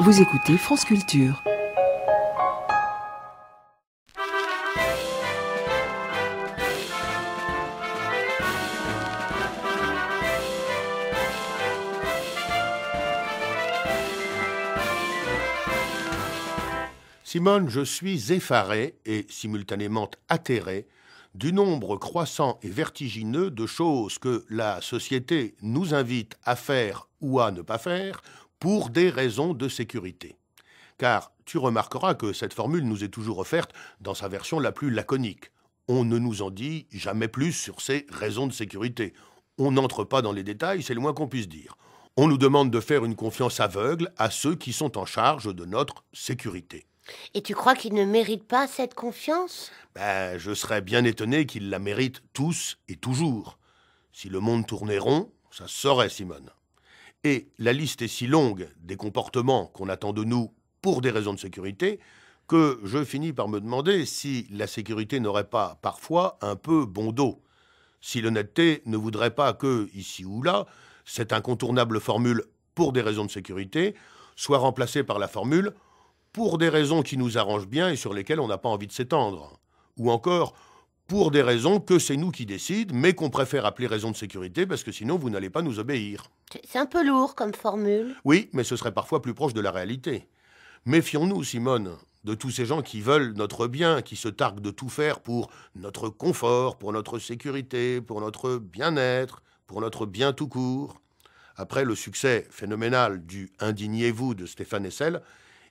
Vous écoutez France Culture. Simone, je suis effaré et simultanément atterré du nombre croissant et vertigineux de choses que la société nous invite à faire ou à ne pas faire pour des raisons de sécurité. Car tu remarqueras que cette formule nous est toujours offerte dans sa version la plus laconique. On ne nous en dit jamais plus sur ces raisons de sécurité. On n'entre pas dans les détails, c'est le moins qu'on puisse dire. On nous demande de faire une confiance aveugle à ceux qui sont en charge de notre sécurité. Et tu crois qu'ils ne méritent pas cette confiance ? Je serais bien étonné qu'ils la méritent tous et toujours. Si le monde tournait rond, ça se saurait, Simone. Et la liste est si longue des comportements qu'on attend de nous pour des raisons de sécurité que je finis par me demander si la sécurité n'aurait pas parfois un peu bon dos. Si l'honnêteté ne voudrait pas que, ici ou là, cette incontournable formule « pour des raisons de sécurité » soit remplacée par la formule « pour des raisons qui nous arrangent bien et sur lesquelles on n'a pas envie de s'étendre ». Ou encore « pour des raisons que c'est nous qui décident, mais qu'on préfère appeler raisons de sécurité parce que sinon vous n'allez pas nous obéir ». C'est un peu lourd comme formule. Oui, mais ce serait parfois plus proche de la réalité. Méfions-nous, Simone, de tous ces gens qui veulent notre bien, qui se targuent de tout faire pour notre confort, pour notre sécurité, pour notre bien-être, pour notre bien tout court. Après le succès phénoménal du « Indignez-vous » de Stéphane Hessel,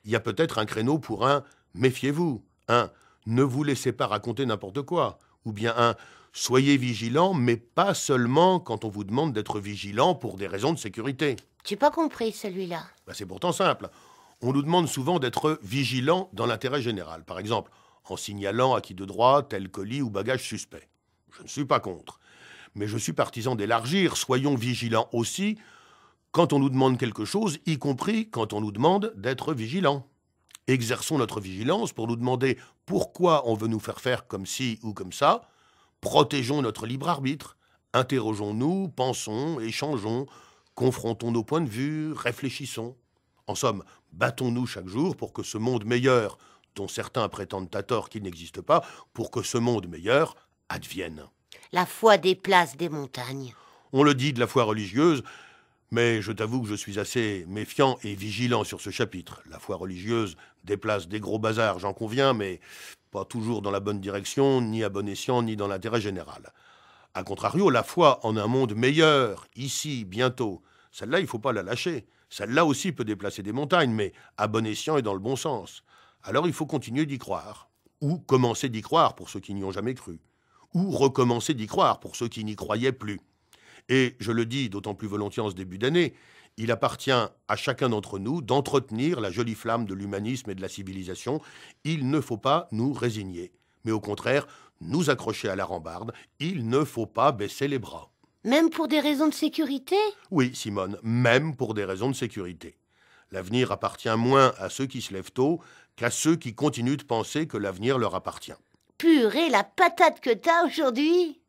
il y a peut-être un créneau pour un « méfiez-vous », un « ne vous laissez pas raconter n'importe quoi », ou bien un « soyez vigilant, mais pas seulement quand on vous demande d'être vigilant pour des raisons de sécurité ». J'ai pas compris celui-là. C'est pourtant simple. On nous demande souvent d'être vigilant dans l'intérêt général. Par exemple, en signalant à qui de droit tel colis ou bagage suspect. Je ne suis pas contre. Mais je suis partisan d'élargir. Soyons vigilants aussi quand on nous demande quelque chose, y compris quand on nous demande d'être vigilants. Exerçons notre vigilance pour nous demander pourquoi on veut nous faire faire comme ci ou comme ça. Protégeons notre libre arbitre. Interrogeons-nous, pensons, échangeons, confrontons nos points de vue, réfléchissons. En somme, battons-nous chaque jour pour que ce monde meilleur, dont certains prétendent à tort qu'il n'existe pas, pour que ce monde meilleur advienne. La foi déplace des montagnes. On le dit de la foi religieuse, mais je t'avoue que je suis assez méfiant et vigilant sur ce chapitre. La foi religieuse déplace des gros bazars, j'en conviens, mais pas toujours dans la bonne direction, ni à bon escient, ni dans l'intérêt général. A contrario, la foi en un monde meilleur, ici, bientôt, celle-là, il ne faut pas la lâcher. Celle-là aussi peut déplacer des montagnes, mais à bon escient et dans le bon sens. Alors il faut continuer d'y croire. Ou commencer d'y croire pour ceux qui n'y ont jamais cru. Ou recommencer d'y croire pour ceux qui n'y croyaient plus. Et je le dis d'autant plus volontiers en ce début d'année, il appartient à chacun d'entre nous d'entretenir la jolie flamme de l'humanisme et de la civilisation. Il ne faut pas nous résigner, mais au contraire, nous accrocher à la rambarde. Il ne faut pas baisser les bras. Même pour des raisons de sécurité ? Oui, Simone, même pour des raisons de sécurité. L'avenir appartient moins à ceux qui se lèvent tôt qu'à ceux qui continuent de penser que l'avenir leur appartient. Purée, la patate que t'as aujourd'hui !